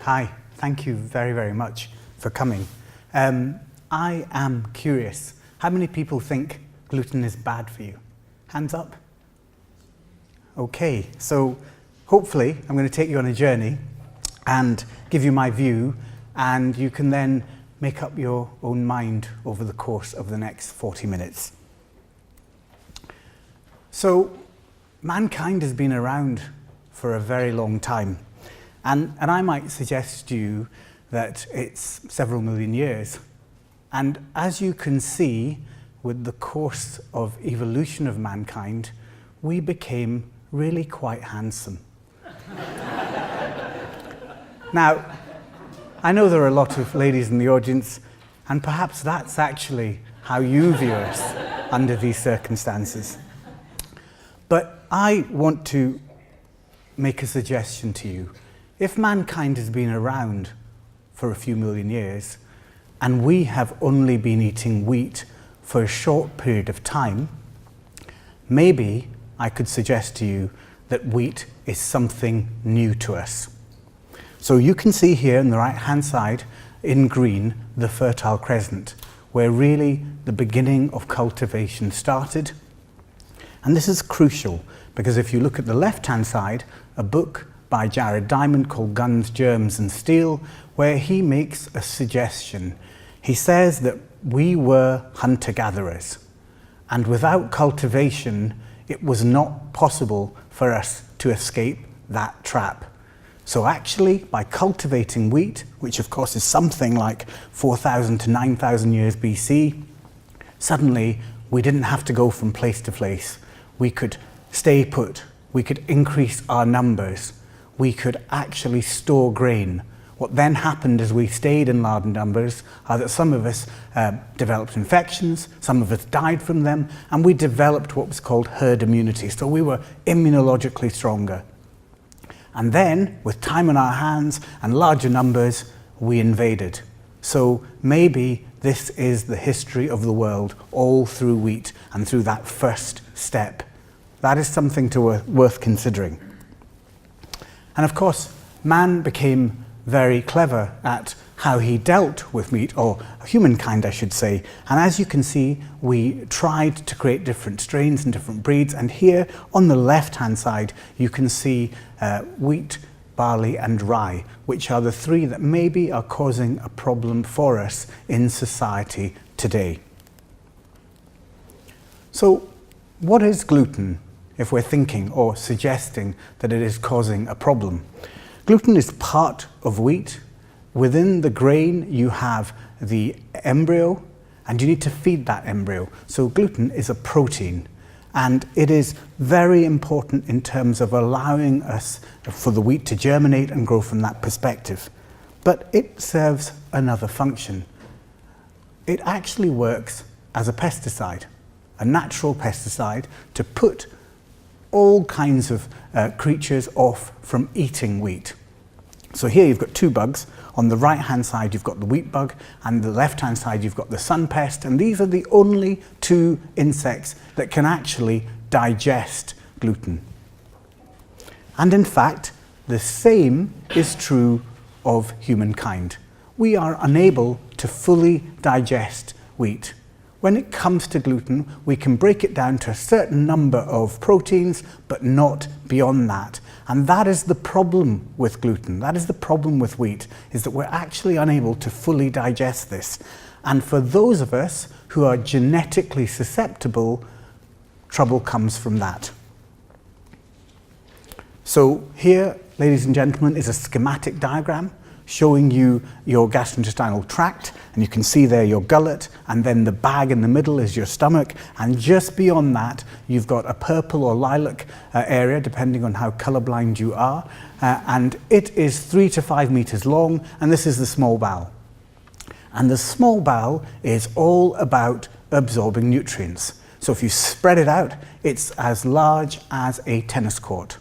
Hi, thank you very, very much for coming. I am curious, how many people think gluten is bad for you? Hands up. Okay, so hopefully I'm going to take you on a journey and give you my view, and you can then make up your own mind over the course of the next 40 minutes. So, mankind has been around for a very long time, and I might suggest to you that it's several million years. And as you can see, with the course of evolution of mankind, we became really quite handsome. Now, I know there are a lot of ladies in the audience, and perhaps that's actually how you view us under these circumstances. But I want to make a suggestion to you. If mankind has been around for a few million years, and we have only been eating wheat for a short period of time, maybe I could suggest to you that wheat is something new to us. So you can see here on the right-hand side, in green, the Fertile Crescent, where really the beginning of cultivation started. And this is crucial, because if you look at the left-hand side, a book by Jared Diamond called Guns, Germs and Steel, where he makes a suggestion. He says that we were hunter-gatherers, and without cultivation, it was not possible for us to escape that trap. So actually, by cultivating wheat, which of course is something like 4,000 to 9,000 years BC, suddenly we didn't have to go from place to place. We could stay put, we could increase our numbers, we could actually store grain. What then happened as we stayed in large numbers are that some of us developed infections, some of us died from them, and we developed what was called herd immunity. So we were immunologically stronger. And then, with time on our hands and larger numbers, we invaded. So maybe this is the history of the world, all through wheat and through that first step. That is something worth considering. And of course, man became very clever at how he dealt with meat, or humankind I should say. And as you can see, we tried to create different strains and different breeds, and here on the left hand side you can see wheat, barley and rye, which are the three that maybe are causing a problem for us in society today. So what is gluten, if we're thinking or suggesting that it is causing a problem? Gluten is part of wheat. Within the grain you have the embryo, and you need to feed that embryo. So gluten is a protein, and it is very important in terms of allowing us for the wheat to germinate and grow from that perspective. But it serves another function. It actually works as a pesticide, a natural pesticide to put all kinds of creatures off from eating wheat. So here you've got two bugs. On the right hand side you've got the wheat bug, and the left hand side you've got the sun pest, and these are the only two insects that can actually digest gluten. And in fact, the same is true of humankind. We are unable to fully digest wheat. When it comes to gluten, we can break it down to a certain number of proteins, but not beyond that. And that is the problem with gluten. That is the problem with wheat, is that we're actually unable to fully digest this. And for those of us who are genetically susceptible, trouble comes from that. So here, ladies and gentlemen, is a schematic diagram showing you your gastrointestinal tract, and you can see there your gullet, and then the bag in the middle is your stomach, and just beyond that you've got a purple or lilac area, depending on how colorblind you are, and it is 3 to 5 meters long, and this is the small bowel. And the small bowel is all about absorbing nutrients. So if you spread it out, it's as large as a tennis court.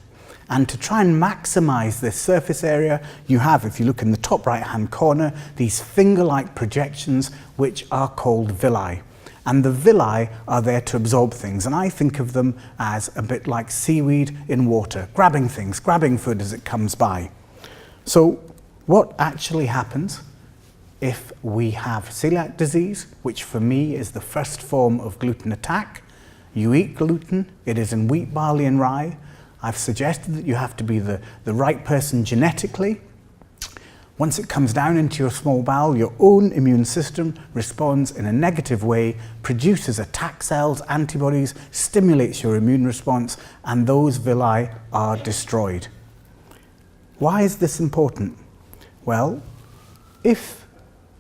And to try and maximize this surface area, you have, if you look in the top right-hand corner, these finger-like projections which are called villi. And the villi are there to absorb things, and I think of them as a bit like seaweed in water, grabbing things, grabbing food as it comes by. So what actually happens if we have celiac disease, which for me is the first form of gluten attack. You eat gluten, it is in wheat, barley and rye. I've suggested that you have to be the right person genetically. Once it comes down into your small bowel, your own immune system responds in a negative way, produces attack cells, antibodies, stimulates your immune response, and those villi are destroyed. Why is this important? Well, if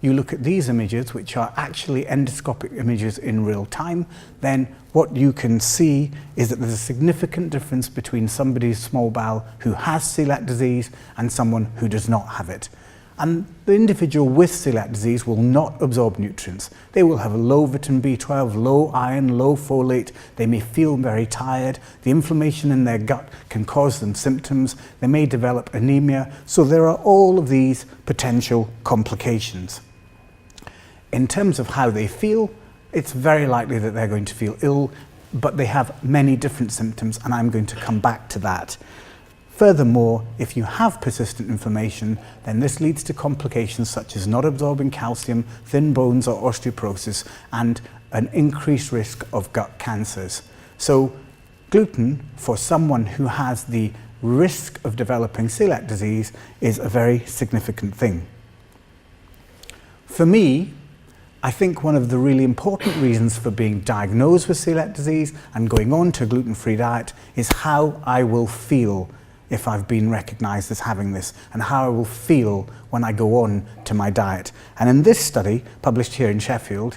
you look at these images, which are actually endoscopic images in real time, then what you can see is that there's a significant difference between somebody's small bowel who has celiac disease and someone who does not have it. And the individual with celiac disease will not absorb nutrients. They will have a low vitamin B12, low iron, low folate. They may feel very tired. The inflammation in their gut can cause them symptoms. They may develop anemia. So there are all of these potential complications. In terms of how they feel, it's very likely that they're going to feel ill, but they have many different symptoms, and I'm going to come back to that. Furthermore, if you have persistent inflammation, then this leads to complications such as not absorbing calcium, thin bones or osteoporosis, and an increased risk of gut cancers. So gluten, for someone who has the risk of developing celiac disease, is a very significant thing. For me, I think one of the really important reasons for being diagnosed with celiac disease and going on to a gluten-free diet is how I will feel if I've been recognised as having this, and how I will feel when I go on to my diet. And in this study, published here in Sheffield,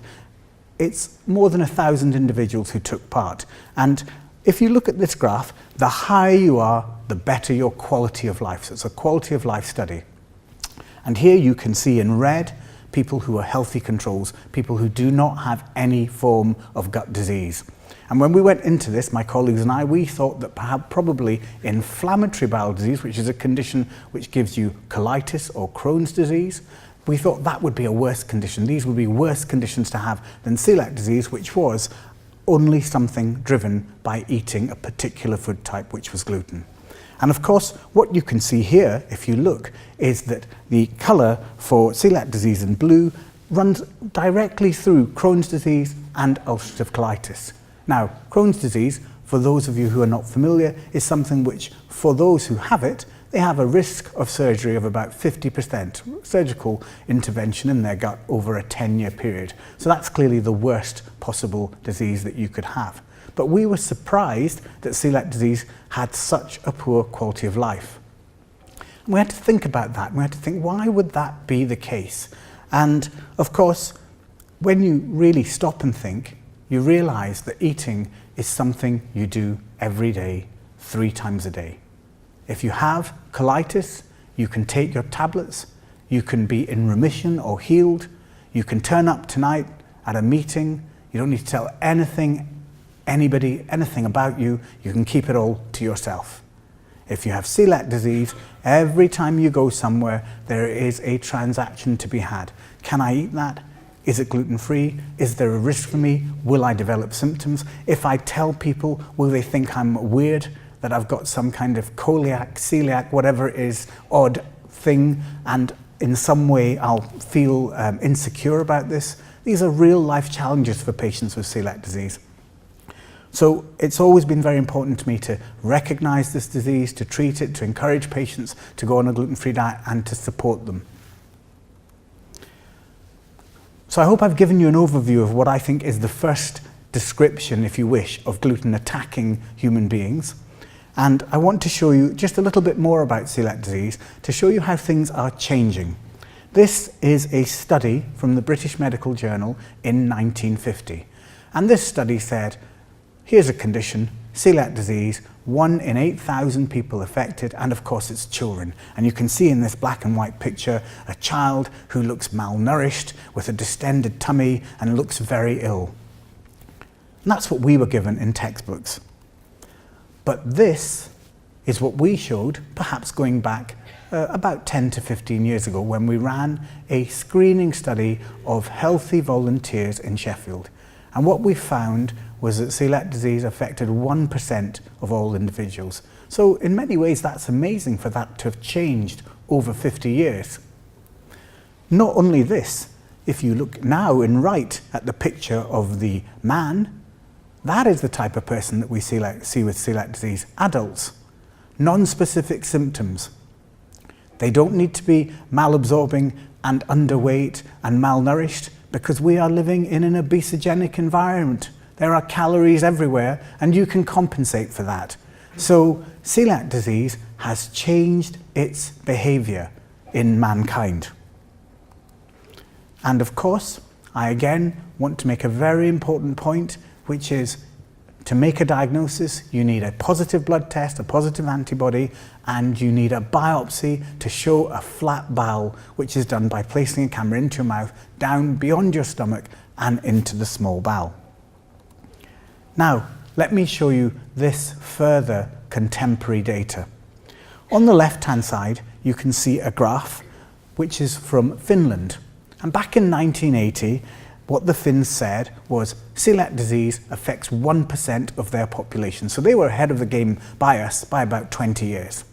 it's more than 1,000 individuals who took part. And if you look at this graph, the higher you are, the better your quality of life. So it's a quality of life study. And here you can see in red, people who are healthy controls, people who do not have any form of gut disease. And when we went into this, my colleagues and I, we thought that probably inflammatory bowel disease, which is a condition which gives you colitis or Crohn's disease, we thought that would be a worse condition. These would be worse conditions to have than celiac disease, which was only something driven by eating a particular food type, which was gluten. And of course, what you can see here, if you look, is that the colour for celiac disease in blue runs directly through Crohn's disease and ulcerative colitis. Now, Crohn's disease, for those of you who are not familiar, is something which, for those who have it, they have a risk of surgery of about 50%, surgical intervention in their gut over a 10-year period. So that's clearly the worst possible disease that you could have. But we were surprised that celiac disease had such a poor quality of life. And we had to think about that. We had to think, why would that be the case? And of course, when you really stop and think, you realise that eating is something you do every day, 3 times a day. If you have colitis, you can take your tablets, you can be in remission or healed, you can turn up tonight at a meeting, you don't need to tell anybody anything about you, you can keep it all to yourself. If you have celiac disease, every time you go somewhere, there is a transaction to be had. Can I eat that? Is it gluten-free? Is there a risk for me? Will I develop symptoms? If I tell people, will they think I'm weird, that I've got some kind of coeliac, celiac, whatever it is, odd thing, and in some way I'll feel insecure about this? These are real life challenges for patients with celiac disease. So it's always been very important to me to recognise this disease, to treat it, to encourage patients to go on a gluten-free diet and to support them. So I hope I've given you an overview of what I think is the first description, if you wish, of gluten attacking human beings. And I want to show you just a little bit more about celiac disease to show you how things are changing. This is a study from the British Medical Journal in 1950. And this study said, here's a condition, celiac disease, 1 in 8,000 people affected, and of course it's children. And you can see in this black and white picture a child who looks malnourished with a distended tummy and looks very ill. And that's what we were given in textbooks. But this is what we showed, perhaps going back about 10 to 15 years ago, when we ran a screening study of healthy volunteers in Sheffield. And what we found was that celiac disease affected 1% of all individuals. So in many ways, that's amazing for that to have changed over 50 years. Not only this, if you look now and right at the picture of the man, that is the type of person that we see with celiac disease, adults. Non-specific symptoms. They don't need to be malabsorbing and underweight and malnourished because we are living in an obesogenic environment. There are calories everywhere and you can compensate for that. So celiac disease has changed its behavior in mankind. And of course, I again want to make a very important point, which is to make a diagnosis, you need a positive blood test, a positive antibody, and you need a biopsy to show a flat bowel, which is done by placing a camera into your mouth, down beyond your stomach and into the small bowel. Now, let me show you this further contemporary data. On the left-hand side, you can see a graph which is from Finland. And back in 1980, what the Finns said was celiac disease affects 1% of their population. So they were ahead of the game by us by about 20 years.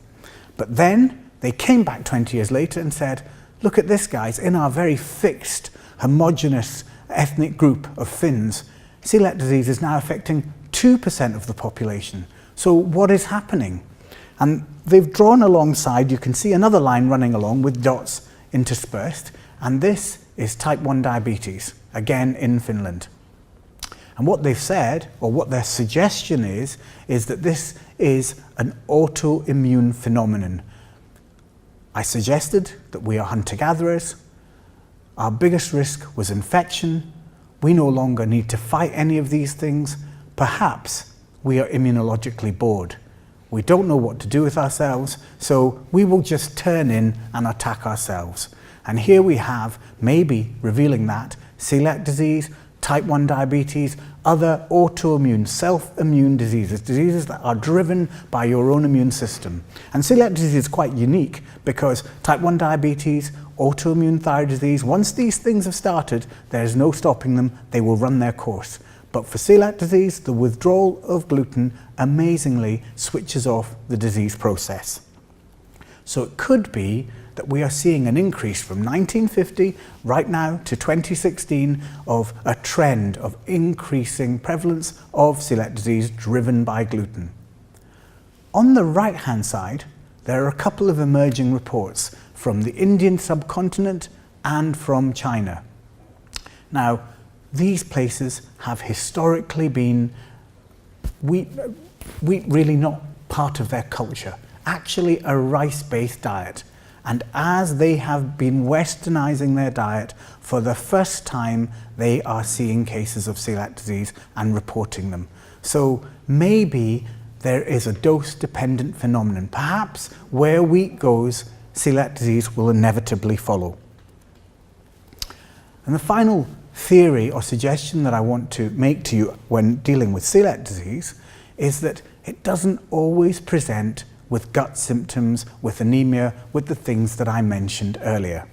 But then they came back 20 years later and said, look at this, guys, in our very fixed, homogeneous ethnic group of Finns, celiac disease is now affecting 2% of the population. So what is happening? And they've drawn alongside, you can see another line running along with dots interspersed, and this is type 1 diabetes, again in Finland. And what they've said, or what their suggestion is that this is an autoimmune phenomenon. I suggested that we are hunter-gatherers. Our biggest risk was infection. We no longer need to fight any of these things. Perhaps we are immunologically bored. We don't know what to do with ourselves, so we will just turn in and attack ourselves. And here we have, maybe revealing that, celiac disease, type 1 diabetes, other autoimmune, self-immune diseases, diseases that are driven by your own immune system. And celiac disease is quite unique because type 1 diabetes, autoimmune thyroid disease, once these things have started, there's no stopping them, they will run their course. But for celiac disease, the withdrawal of gluten amazingly switches off the disease process. So it could be that we are seeing an increase from 1950 right now to 2016 of a trend of increasing prevalence of celiac disease driven by gluten. On the right-hand side, there are a couple of emerging reports from the Indian subcontinent and from China. Now, these places have historically been wheat really not part of their culture, actually a rice-based diet. And as they have been westernizing their diet, for the first time, they are seeing cases of celiac disease and reporting them. So maybe there is a dose-dependent phenomenon. Perhaps where wheat goes, celiac disease will inevitably follow. And the final theory or suggestion that I want to make to you when dealing with celiac disease is that it doesn't always present with gut symptoms, with anemia, with the things that I mentioned earlier.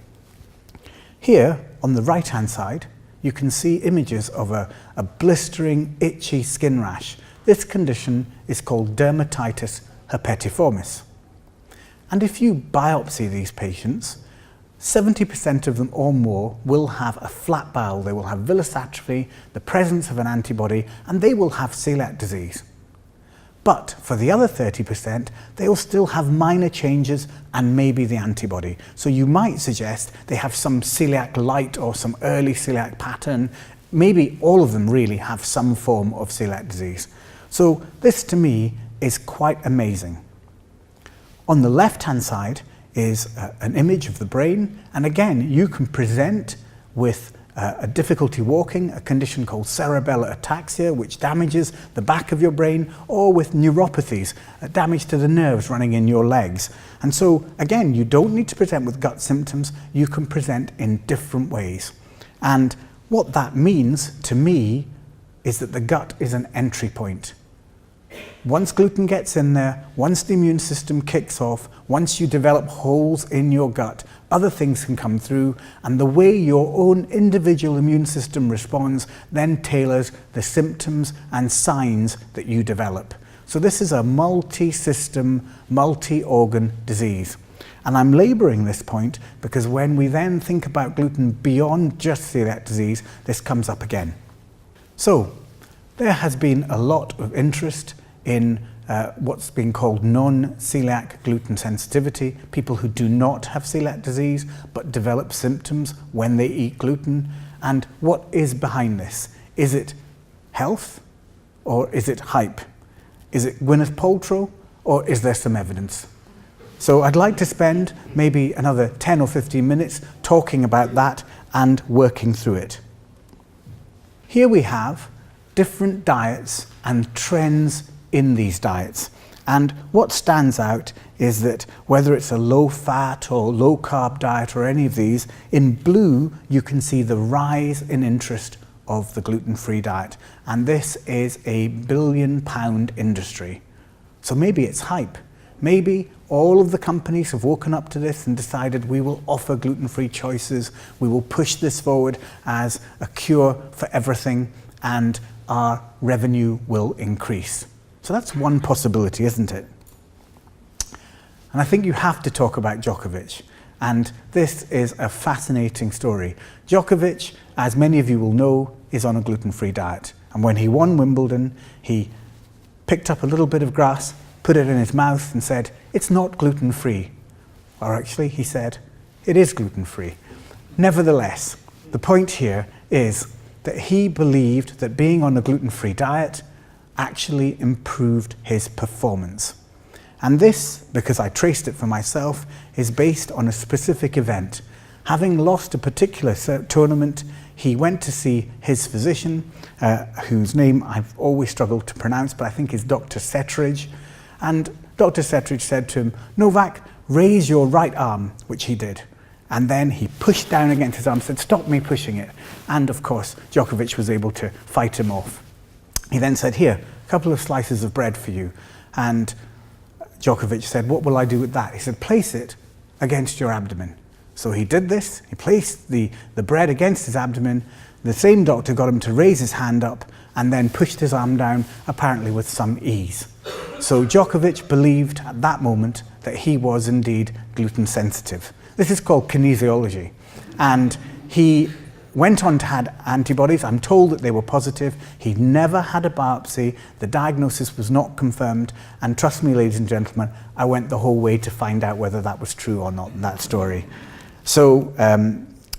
Here, on the right-hand side, you can see images of a blistering, itchy skin rash. This condition is called dermatitis herpetiformis. And if you biopsy these patients, 70% of them or more will have a flat bowel. They will have villous atrophy, the presence of an antibody, and they will have celiac disease. But for the other 30%, they will still have minor changes and maybe the antibody. So you might suggest they have some celiac light or some early celiac pattern. Maybe all of them really have some form of celiac disease. So this to me is quite amazing. On the left-hand side is an image of the brain. And again, you can present with a difficulty walking, a condition called cerebellar ataxia, which damages the back of your brain, or with neuropathies, damage to the nerves running in your legs. And so, again, you don't need to present with gut symptoms, you can present in different ways. And what that means to me is that the gut is an entry point. Once gluten gets in there, once the immune system kicks off, once you develop holes in your gut, other things can come through, and the way your own individual immune system responds then tailors the symptoms and signs that you develop. So this is a multi-system, multi-organ disease. And I'm labouring this point because when we then think about gluten beyond just celiac disease, this comes up again. So, there has been a lot of interest in what's been called non-celiac gluten sensitivity, people who do not have celiac disease but develop symptoms when they eat gluten. And what is behind this? Is it health or is it hype? Is it Gwyneth Paltrow or is there some evidence? So I'd like to spend maybe another 10 or 15 minutes talking about that and working through it. Here we have different diets and trends in these diets. And what stands out is that whether it's a low-fat or low-carb diet or any of these, in blue you can see the rise in interest of the gluten-free diet. And this is a billion-pound industry. So maybe it's hype. Maybe all of the companies have woken up to this and decided we will offer gluten-free choices, we will push this forward as a cure for everything, and our revenue will increase. So that's one possibility, isn't it? And I think you have to talk about Djokovic. And this is a fascinating story. Djokovic, as many of you will know, is on a gluten-free diet. And when he won Wimbledon, he picked up a little bit of grass, put it in his mouth and said, "It's not gluten-free." Or actually, he said, "It is gluten-free." Nevertheless, the point here is that he believed that being on a gluten-free diet actually improved his performance. And this, because I traced it for myself, is based on a specific event. Having lost a particular tournament, he went to see his physician, whose name I've always struggled to pronounce, but I think is Dr. Setridge. And Dr. Setridge said to him, "Novak, raise your right arm," which he did. And then he pushed down against his arm and said, "Stop me pushing it." And of course, Djokovic was able to fight him off. He then said, "Here, a couple of slices of bread for you." And Djokovic said, "What will I do with that?" He said, "Place it against your abdomen." So he did this. He placed the bread against his abdomen. The same doctor got him to raise his hand up and then pushed his arm down, apparently with some ease. So Djokovic believed at that moment that he was indeed gluten sensitive. This is called kinesiology. And he went on to have antibodies. I'm told that they were positive. He never had a biopsy. The diagnosis was not confirmed. And trust me, ladies and gentlemen, I went the whole way to find out whether that was true or not, that story. So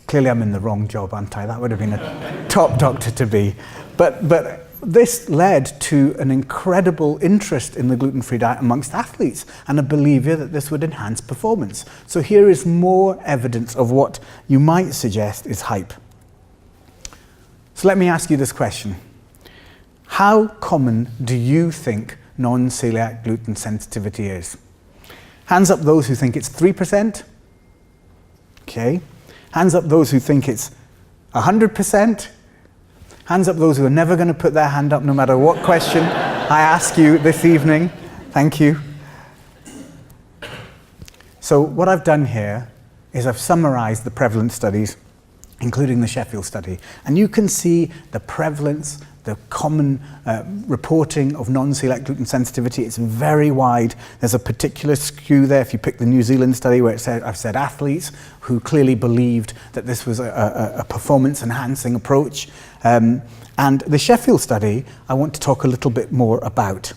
clearly I'm in the wrong job, aren't I? That would have been a top doctor to be. But this led to an incredible interest in the gluten-free diet amongst athletes and a belief that this would enhance performance. So here is more evidence of what you might suggest is hype. So let me ask you this question. How common do you think non-celiac gluten sensitivity is? Hands up those who think it's 3%. Okay. Hands up those who think it's 100%. Hands up those who are never going to put their hand up no matter what question I ask you this evening. Thank you. So what I've done here is I've summarized the prevalence studies, including the Sheffield study. And you can see the prevalence, the common reporting of non-celiac gluten sensitivity. It's very wide. There's a particular skew there. If you pick the New Zealand study where I've said athletes who clearly believed that this was a performance-enhancing approach. And the Sheffield study, I want to talk a little bit more about.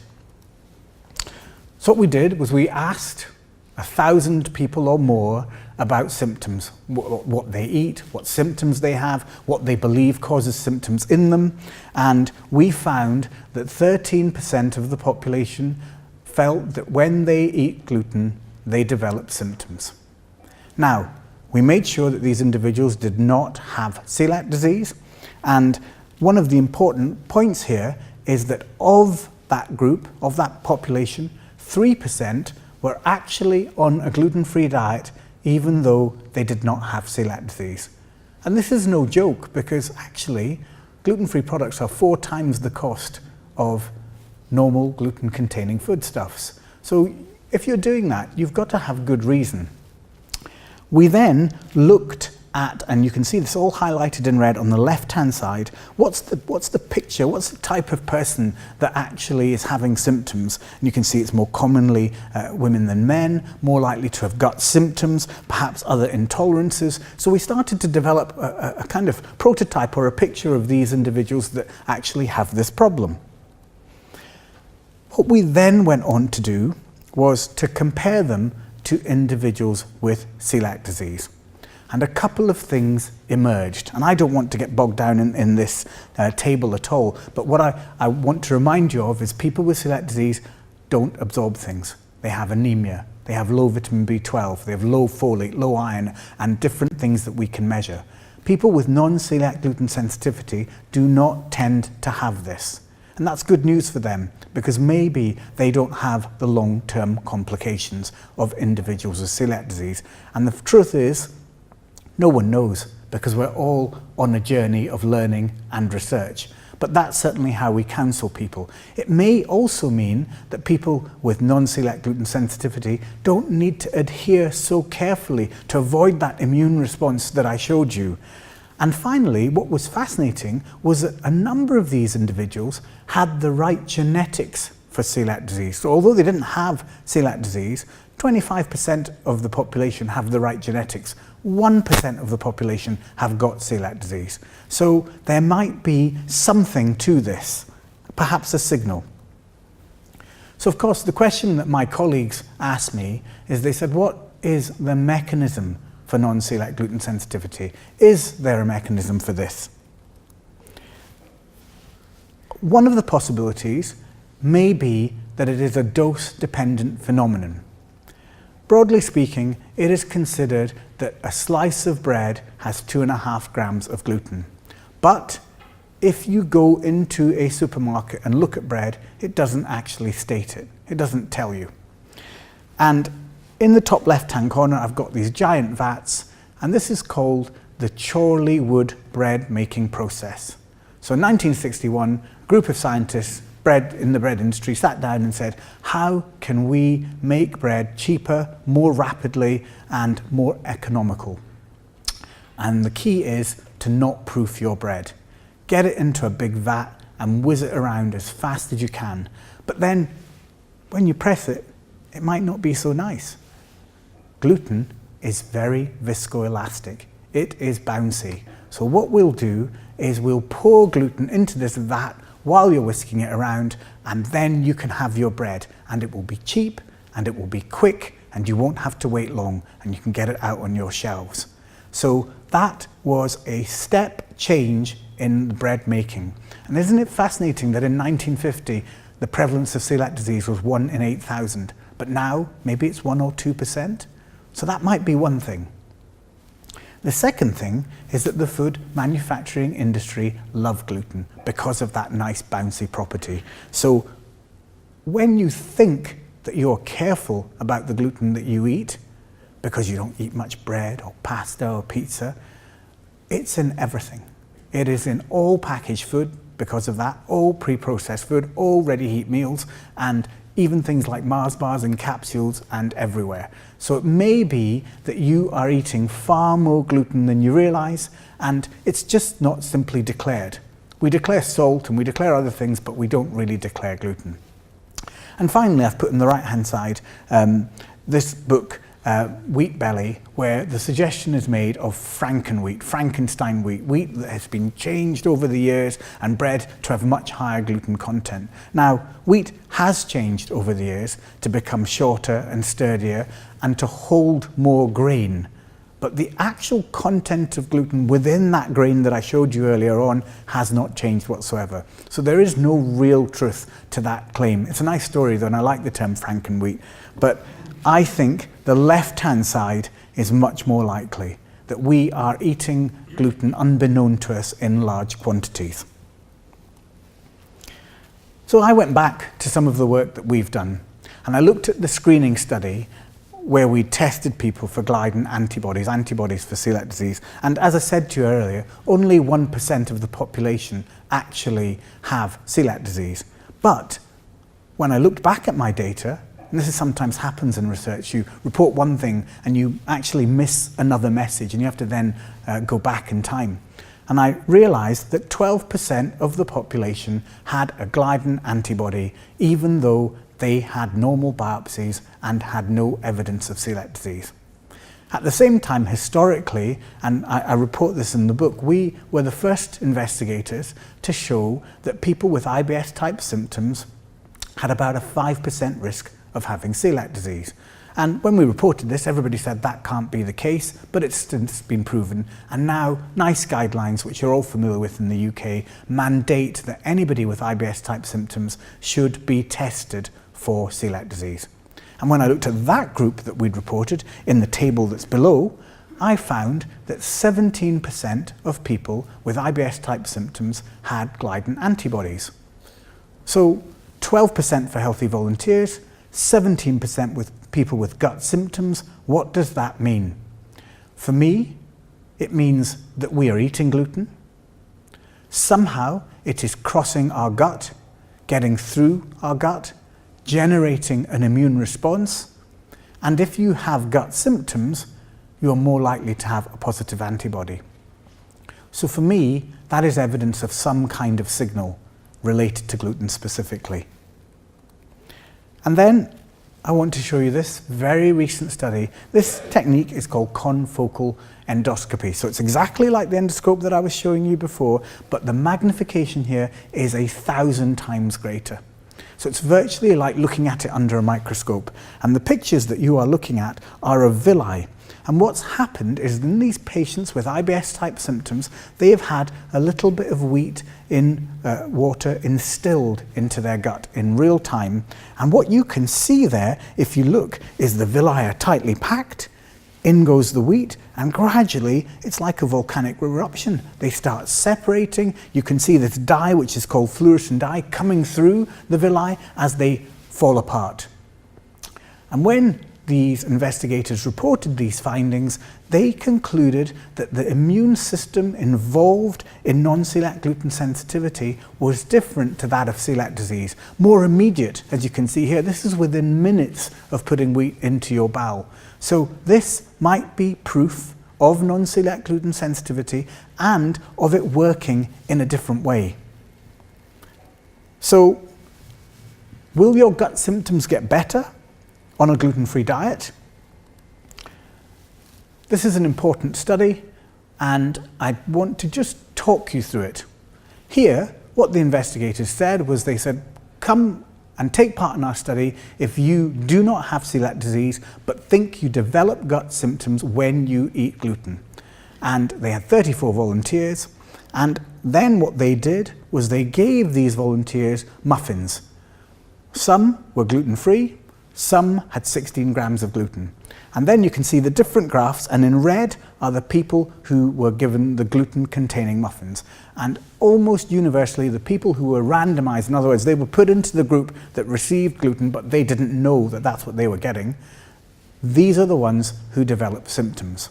So what we did was we asked 1,000 people or more about symptoms, what they eat, what symptoms they have, what they believe causes symptoms in them. And we found that 13% of the population felt that when they eat gluten, they develop symptoms. Now, we made sure that these individuals did not have celiac disease. And one of the important points here is that of that group, of that population, 3% were actually on a gluten-free diet even though they did not have celiac disease. And this is no joke because actually gluten-free products are 4 times the cost of normal gluten-containing foodstuffs. So if you're doing that, you've got to have good reason. We then looked at, and you can see this all highlighted in red on the left-hand side, what's the picture, what's the type of person that actually is having symptoms. And you can see it's more commonly women than men, more likely to have gut symptoms, perhaps other intolerances. So we started to develop a kind of prototype or a picture of these individuals that actually have this problem. What we then went on to do was to compare them to individuals with celiac disease. And a couple of things emerged. And I don't want to get bogged down in this table at all, but what I want to remind you of is people with celiac disease don't absorb things. They have anemia, they have low vitamin B12, they have low folate, low iron, and different things that we can measure. People with non-celiac gluten sensitivity do not tend to have this. And that's good news for them, because maybe they don't have the long-term complications of individuals with celiac disease. And the truth is, no one knows, because we're all on a journey of learning and research. But that's certainly how we counsel people. It may also mean that people with non-celiac gluten sensitivity don't need to adhere so carefully to avoid that immune response that I showed you. And finally, what was fascinating was that a number of these individuals had the right genetics for celiac disease. So although they didn't have celiac disease, 25% of the population have the right genetics. 1% of the population have got celiac disease. So there might be something to this, perhaps a signal. So of course, the question that my colleagues asked me is, they said, what is the mechanism for non-celiac gluten sensitivity? Is there a mechanism for this? One of the possibilities may be that it is a dose-dependent phenomenon. Broadly speaking, it is considered that a slice of bread has 2.5 grams of gluten. But if you go into a supermarket and look at bread, it doesn't actually state it. It doesn't tell you. And in the top left-hand corner, I've got these giant vats, and this is called the Chorley wood bread making process. So in 1961, a group of scientists in the bread industry sat down and said, how can we make bread cheaper, more rapidly, and more economical? And the key is to not proof your bread. Get it into a big vat and whiz it around as fast as you can. But then, when you press it, it might not be so nice. Gluten is very viscoelastic. It is bouncy. So what we'll do is we'll pour gluten into this vat while you're whisking it around, and then you can have your bread, and it will be cheap, and it will be quick, and you won't have to wait long, and you can get it out on your shelves. So that was a step change in the bread making. And isn't it fascinating that in 1950, the prevalence of celiac disease was 1 in 8,000, but now maybe it's 1 or 2%? So that might be one thing. The second thing is that the food manufacturing industry love gluten because of that nice bouncy property. So when you think that you're careful about the gluten that you eat, because you don't eat much bread or pasta or pizza, it's in everything. It is in all packaged food because of that, all pre-processed food, all ready-to-eat meals, and even things like Mars bars and capsules and everywhere. So it may be that you are eating far more gluten than you realize, and it's just not simply declared. We declare salt and we declare other things, but we don't really declare gluten. And finally, I've put on the right-hand side this book, Wheat Belly, where the suggestion is made of Frankenwheat, Frankenstein wheat that has been changed over the years and bred to have much higher gluten content. Now, wheat has changed over the years to become shorter and sturdier and to hold more grain. But the actual content of gluten within that grain that I showed you earlier on has not changed whatsoever. So there is no real truth to that claim. It's a nice story though, and I like the term Frankenwheat. But I think the left-hand side is much more likely, that we are eating gluten unbeknown to us in large quantities. So I went back to some of the work that we've done, and I looked at the screening study where we tested people for gluten antibodies for celiac disease. And as I said to you earlier, only 1% of the population actually have celiac disease. But when I looked back at my data, And this is sometimes happens in research. You report one thing and you actually miss another message, and you have to then go back in time. And I realized that 12% of the population had a gluten antibody, even though they had normal biopsies and had no evidence of celiac disease. At the same time, historically, and I report this in the book, we were the first investigators to show that people with IBS-type symptoms had about a 5% risk of having celiac disease. And when we reported this, everybody said that can't be the case, but it's since been proven. And now NICE guidelines, which you're all familiar with in the UK, mandate that anybody with IBS-type symptoms should be tested for celiac disease. And when I looked at that group that we'd reported in the table that's below, I found that 17% of people with IBS-type symptoms had gluten antibodies. So 12% for healthy volunteers, 17% with people with gut symptoms. What does that mean? For me, it means that we are eating gluten. Somehow it is crossing our gut, getting through our gut, generating an immune response. And if you have gut symptoms, you are more likely to have a positive antibody. So for me, that is evidence of some kind of signal related to gluten specifically. And then I want to show you this very recent study. This technique is called confocal endoscopy. So it's exactly like the endoscope that I was showing you before, but the magnification here is 1,000 times greater. So it's virtually like looking at it under a microscope. And the pictures that you are looking at are of villi. And what's happened is in these patients with IBS-type symptoms, they have had a little bit of wheat in water instilled into their gut in real time. And what you can see there, if you look, is the villi are tightly packed, in goes the wheat, and gradually it's like a volcanic eruption. They start separating. You can see this dye, which is called fluorescent dye, coming through the villi as they fall apart. And when these investigators reported these findings, they concluded that the immune system involved in non-celiac gluten sensitivity was different to that of celiac disease, more immediate, as you can see here. This is within minutes of putting wheat into your bowel. So this might be proof of non-celiac gluten sensitivity and of it working in a different way. So will your gut symptoms get better on a gluten-free diet? This is an important study, and I want to just talk you through it. Here, what the investigators said was they said, come and take part in our study if you do not have celiac disease, but think you develop gut symptoms when you eat gluten. And they had 34 volunteers, and then what they did was they gave these volunteers muffins. Some were gluten-free, some had 16 grams of gluten. And then you can see the different graphs, and in red are the people who were given the gluten-containing muffins. And almost universally, the people who were randomized, in other words, they were put into the group that received gluten, but they didn't know that that's what they were getting. These are the ones who developed symptoms.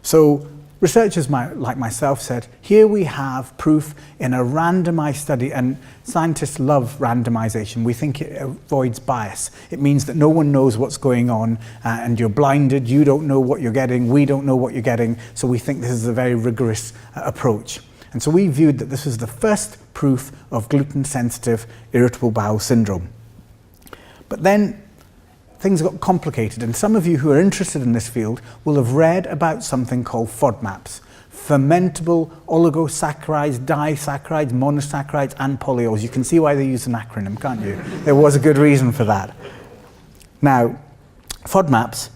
So researchers like myself said, here we have proof in a randomized study, and scientists love randomization. We think it avoids bias. It means that no one knows what's going on, and you're blinded, you don't know what you're getting, we don't know what you're getting, so we think this is a very rigorous approach. And so we viewed that this was the first proof of gluten-sensitive irritable bowel syndrome. But then things got complicated, and some of you who are interested in this field will have read about something called Fodmaps, fermentable oligosaccharides, disaccharides, monosaccharides, and polyols. You can see why they use an acronym, can't you? There was a good reason for that. Now, Fodmaps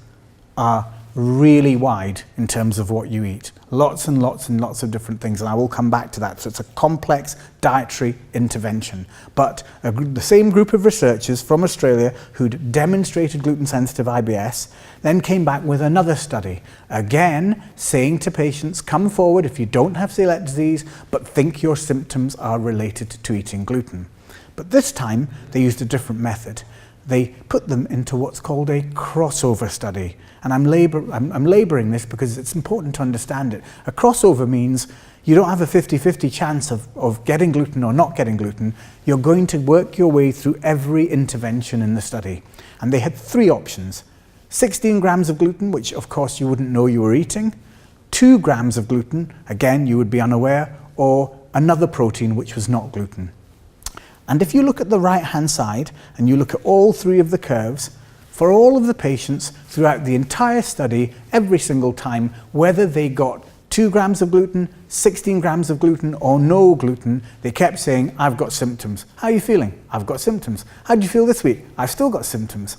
are really wide in terms of what you eat. Lots and lots and lots of different things, and I will come back to that. So it's a complex dietary intervention. But the same group of researchers from Australia who'd demonstrated gluten-sensitive IBS then came back with another study, again saying to patients, come forward if you don't have celiac disease, but think your symptoms are related to eating gluten. But this time they used a different method. they put them into what's called a crossover study. And I'm laboring this because it's important to understand it. A crossover means you don't have a 50-50 chance of getting gluten or not getting gluten. You're going to work your way through every intervention in the study. And they had 3 options. 16 grams of gluten, which of course you wouldn't know you were eating. 2 grams of gluten, again you would be unaware, or another protein which was not gluten. And if you look at the right-hand side and you look at all 3 of the curves, for all of the patients throughout the entire study, every single time, whether they got 2 grams of gluten, 16 grams of gluten, or no gluten, they kept saying, I've got symptoms. How are you feeling? I've got symptoms. How do you feel this week? I've still got symptoms.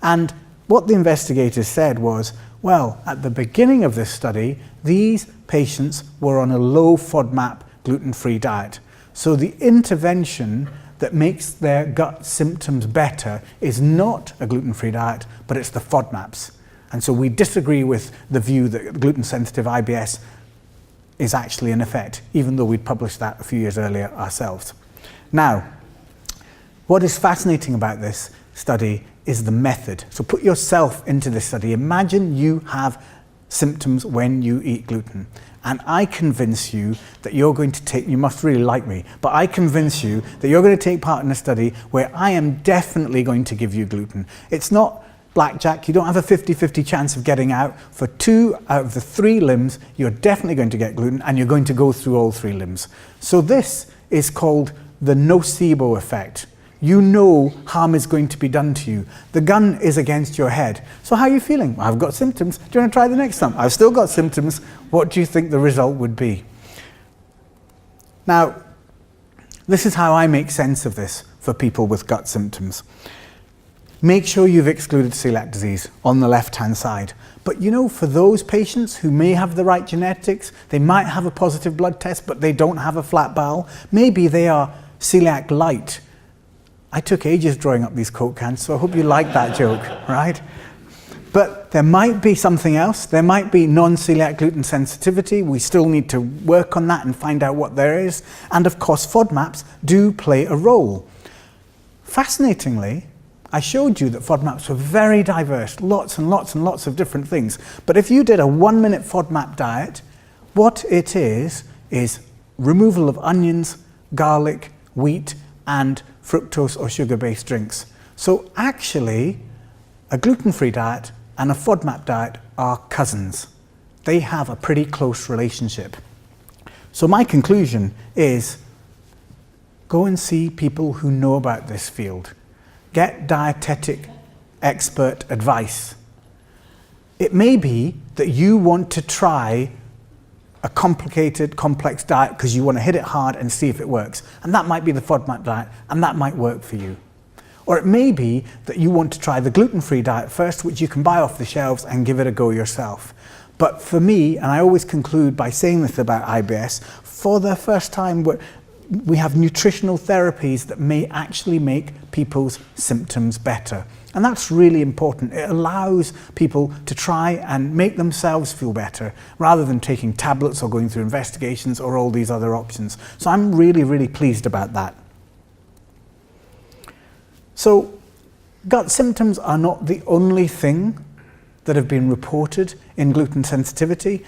And what the investigators said was, well, at the beginning of this study, these patients were on a low FODMAP gluten-free diet. So the intervention that makes their gut symptoms better is not a gluten-free diet, but it's the Fodmaps. And so we disagree with the view that gluten-sensitive IBS is actually in effect, even though we'd published that a few years earlier ourselves. Now, what is fascinating about this study is the method. So put yourself into this study. Imagine you have symptoms when you eat gluten. And I convince you that you're going to take, you must really like me, but I convince you that you're going to take part in a study where I am definitely going to give you gluten. It's not blackjack, you don't have a 50-50 chance of getting out. For 2 out of the 3 limbs, you're definitely going to get gluten, and you're going to go through all 3 limbs. So this is called the nocebo effect. You know harm is going to be done to you. The gun is against your head. So how are you feeling? I've got symptoms. Do you want to try the next time? I've still got symptoms. What do you think the result would be? Now, this is how I make sense of this for people with gut symptoms. Make sure you've excluded celiac disease on the left-hand side. But you know, for those patients who may have the right genetics, they might have a positive blood test, but they don't have a flat bowel. Maybe they are celiac light. I took ages drawing up these Coke cans, so I hope you like that joke, right? But there might be something else. There might be non-celiac gluten sensitivity. We still need to work on that and find out what there is. And of course, FODMAPs do play a role. Fascinatingly, I showed you that FODMAPs were very diverse, lots and lots and lots of different things. But if you did a 1-minute FODMAP diet, what it is removal of onions, garlic, wheat, and fructose or sugar-based drinks. So actually, a gluten-free diet and a FODMAP diet are cousins. They have a pretty close relationship. So my conclusion is, go and see people who know about this field. Get dietetic expert advice. It may be that you want to try a complicated, complex diet because you want to hit it hard and see if it works. And that might be the FODMAP diet, and that might work for you. Or it may be that you want to try the gluten-free diet first, which you can buy off the shelves and give it a go yourself. But for me, and I always conclude by saying this about IBS, for the first time we have nutritional therapies that may actually make people's symptoms better. And that's really important. It allows people to try and make themselves feel better rather than taking tablets or going through investigations or all these other options. So I'm really, really pleased about that. So gut symptoms are not the only thing that have been reported in gluten sensitivity.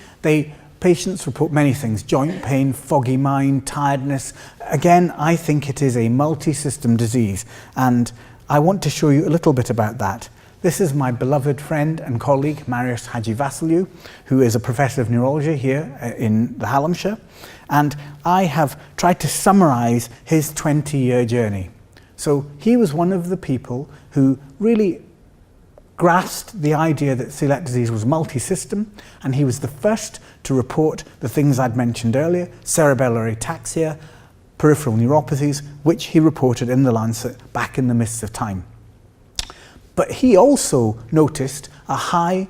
Patients report many things: joint pain, foggy mind, tiredness. Again, I think it is a multi-system disease, and I want to show you a little bit about that. This is my beloved friend and colleague, Marius Hadjivassiliou, who is a professor of neurology here in the Hallamshire, and I have tried to summarize his 20-year journey. So he was one of the people who really grasped the idea that celiac disease was multi-system, and he was the first to report the things I'd mentioned earlier: cerebellar ataxia, peripheral neuropathies, which he reported in the Lancet back in the mists of time. But he also noticed a high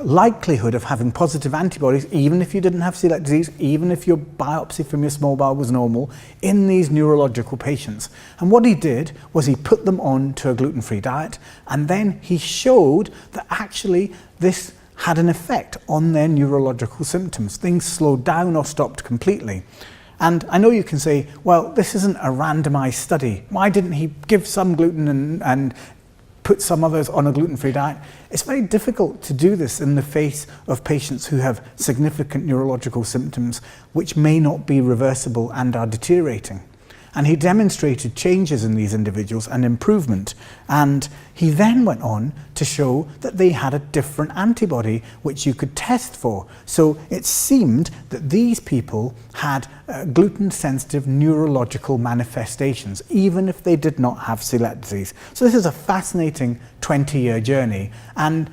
likelihood of having positive antibodies, even if you didn't have celiac disease, even if your biopsy from your small bowel was normal, in these neurological patients. And what he did was he put them on to a gluten-free diet, and then he showed that actually this had an effect on their neurological symptoms. Things slowed down or stopped completely. And I know you can say, well, this isn't a randomized study. Why didn't he give some gluten and put some others on a gluten-free diet. It's very difficult to do this in the face of patients who have significant neurological symptoms which may not be reversible and are deteriorating. And he demonstrated changes in these individuals and improvement. And he then went on to show that they had a different antibody which you could test for. So it seemed that these people had gluten-sensitive neurological manifestations, even if they did not have celiac disease. So this is a fascinating 20-year journey. And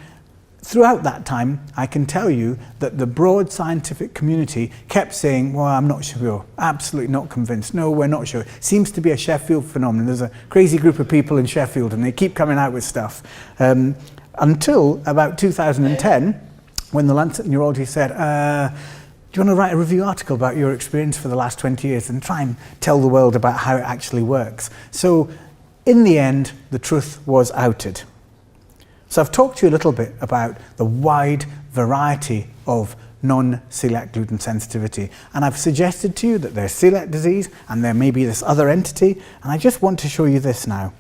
throughout that time, I can tell you that the broad scientific community kept saying, well, I'm not sure, absolutely not convinced, no, we're not sure. Seems to be a Sheffield phenomenon. There's a crazy group of people in Sheffield and they keep coming out with stuff. Until about 2010, when the Lancet Neurology said, do you want to write a review article about your experience for the last 20 years and try and tell the world about how it actually works? So in the end, the truth was outed. So I've talked to you a little bit about the wide variety of non-celiac gluten sensitivity, and I've suggested to you that there's celiac disease and there may be this other entity, and I just want to show you this now.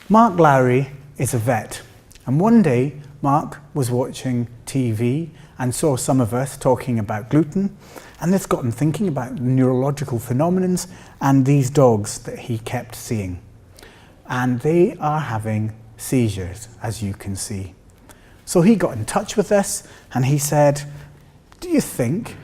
Mark Lowry is a vet, and one day Mark was watching TV and saw some of us talking about gluten, and this got him thinking about neurological phenomena and these dogs that he kept seeing. And they are having seizures, as you can see. So he got in touch with us and he said, do you think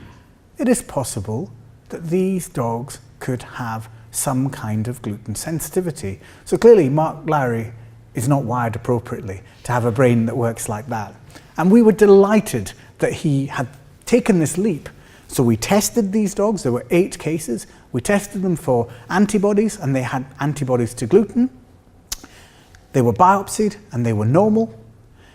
it is possible that these dogs could have some kind of gluten sensitivity? So clearly Mark Lowry is not wired appropriately to have a brain that works like that. And we were delighted that he had taken this leap. So we tested these dogs. There were 8 cases. We tested them for antibodies and they had antibodies to gluten. They were biopsied and they were normal.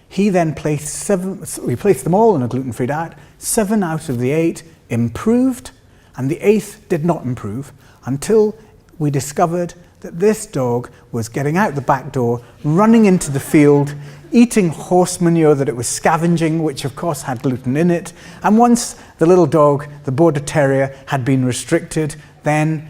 He then placed them all on a gluten-free diet. 7 out of the 8 improved, and the 8th did not improve until we discovered that this dog was getting out the back door, running into the field, eating horse manure that it was scavenging, which of course had gluten in it. And once the little dog, the Border Terrier, had been restricted, then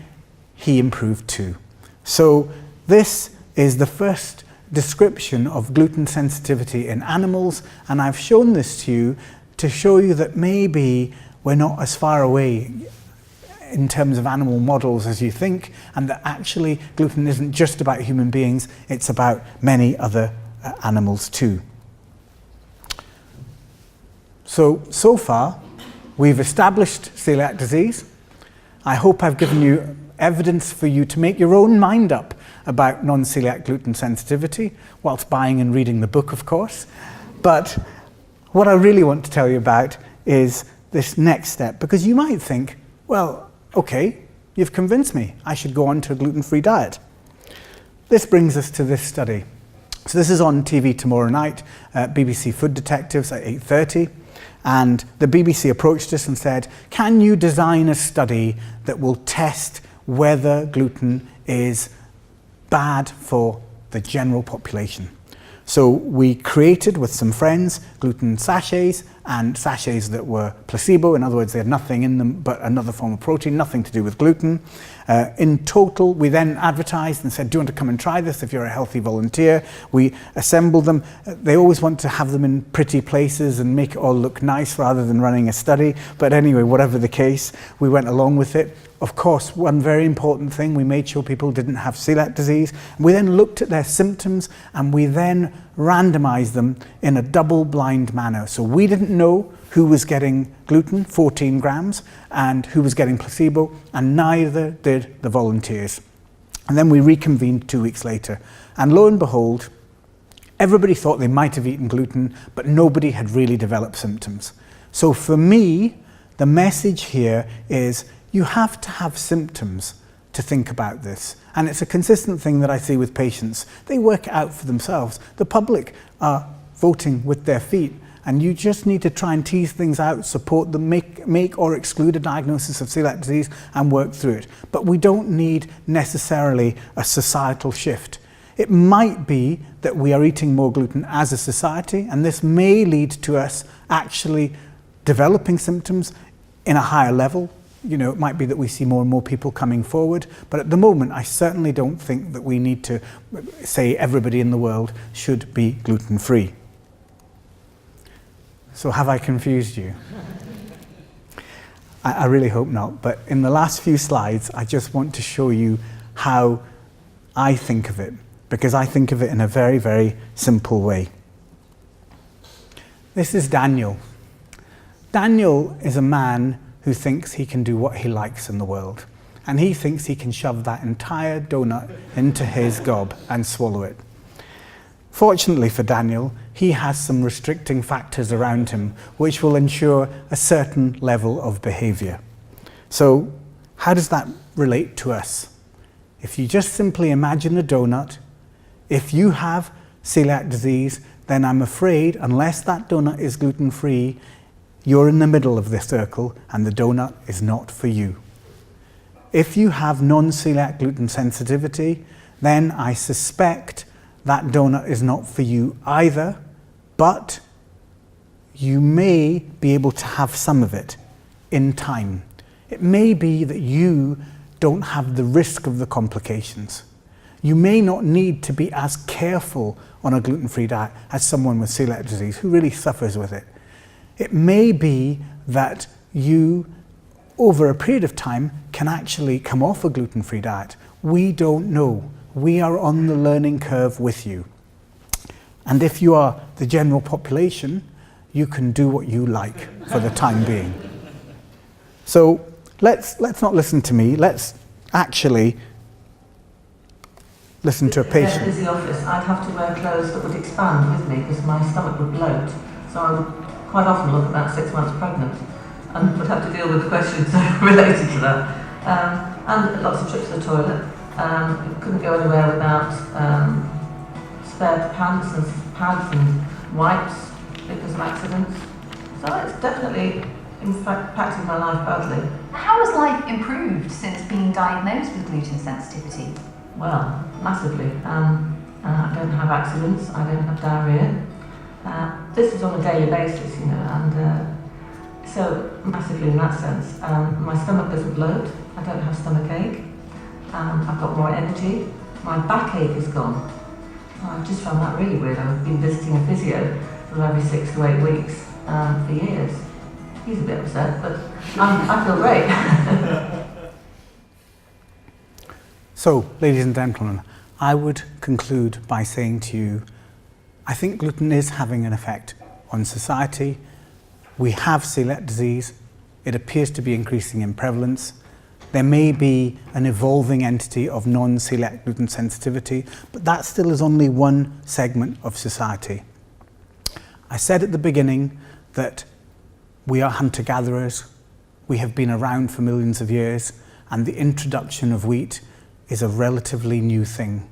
he improved too. So this is the first description of gluten sensitivity in animals, and I've shown this to you to show you that maybe we're not as far away in terms of animal models as you think, and that actually gluten isn't just about human beings, it's about many other animals too. So far we've established celiac disease. I hope I've given you evidence for you to make your own mind up about non-celiac gluten sensitivity, whilst buying and reading the book, of course. But what I really want to tell you about is this next step, because you might think, well, okay, you've convinced me, I should go on to a gluten-free diet. This brings us to this study. So this is on TV tomorrow night, BBC Food Detectives at 8:30. And the BBC approached us and said, can you design a study that will test whether gluten is bad for the general population? So we created with some friends gluten sachets and sachets that were placebo. In other words, they had nothing in them but another form of protein, nothing to do with gluten. In total, we then advertised and said, do you want to come and try this if you're a healthy volunteer? We assembled them. They always want to have them in pretty places and make it all look nice rather than running a study. But anyway, whatever the case, we went along with it. Of course, one very important thing, we made sure people didn't have celiac disease. We then looked at their symptoms and we then randomized them in a double-blind manner. So we didn't know who was getting gluten, 14 grams, and who was getting placebo, and neither did the volunteers. And then we reconvened 2 weeks later. And lo and behold, everybody thought they might have eaten gluten, but nobody had really developed symptoms. So for me, the message here is you have to have symptoms to think about this. And it's a consistent thing that I see with patients. They work it out for themselves. The public are voting with their feet, and you just need to try and tease things out, support them, make or exclude a diagnosis of celiac disease and work through it. But we don't need necessarily a societal shift. It might be that we are eating more gluten as a society, and this may lead to us actually developing symptoms in a higher level. you know, it might be that we see more and more people coming forward, but at the moment I certainly don't think that we need to say everybody in the world should be gluten-free. So have I confused you? I really hope not, but in the last few slides I just want to show you how I think of it, because I think of it in a very, very simple way. This is Daniel. Daniel is a man who thinks he can do what he likes in the world, and he thinks he can shove that entire donut into his gob and swallow it. Fortunately for Daniel, he has some restricting factors around him which will ensure a certain level of behaviour. So how does that relate to us? If you just simply imagine a donut, if you have celiac disease, then I'm afraid, unless that donut is gluten-free, you're in the middle of this circle and the donut is not for you. If you have non-celiac gluten sensitivity, then I suspect that donut is not for you either, but you may be able to have some of it in time. It may be that you don't have the risk of the complications. You may not need to be as careful on a gluten-free diet as someone with celiac disease who really suffers with it. It may be that you, over a period of time, can actually come off a gluten-free diet. We don't know. We are on the learning curve with you. And if you are the general population, you can do what you like for the time being. So let's not listen to me. Let's actually listen to a patient. In a busy office, I'd have to wear clothes that would expand with me because my stomach would bloat. So I would quite often look about 6 months pregnant and would have to deal with the questions related to that. And lots of trips to the toilet. Couldn't go anywhere without spare pads and wipes because of accidents. So it's definitely impacting my life badly. How has life improved since being diagnosed with gluten sensitivity? Well, massively. I don't have accidents, I don't have diarrhoea. This is on a daily basis, you know, and so massively in that sense. My stomach doesn't bloat, I don't have stomach ache. I've got more energy. My backache is gone. I've just found that really weird. I've been visiting a physio for every 6 to 8 weeks for years. He's a bit upset, but I feel great. So, ladies and gentlemen, I would conclude by saying to you, I think gluten is having an effect on society. We have celiac disease. It appears to be increasing in prevalence. There may be an evolving entity of non-celiac gluten sensitivity, but that still is only one segment of society. I said at the beginning that we are hunter-gatherers. We have been around for millions of years, and the introduction of wheat is a relatively new thing.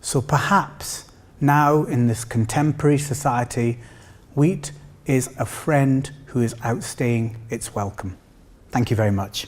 So perhaps now in this contemporary society, wheat is a friend who is outstaying its welcome. Thank you very much.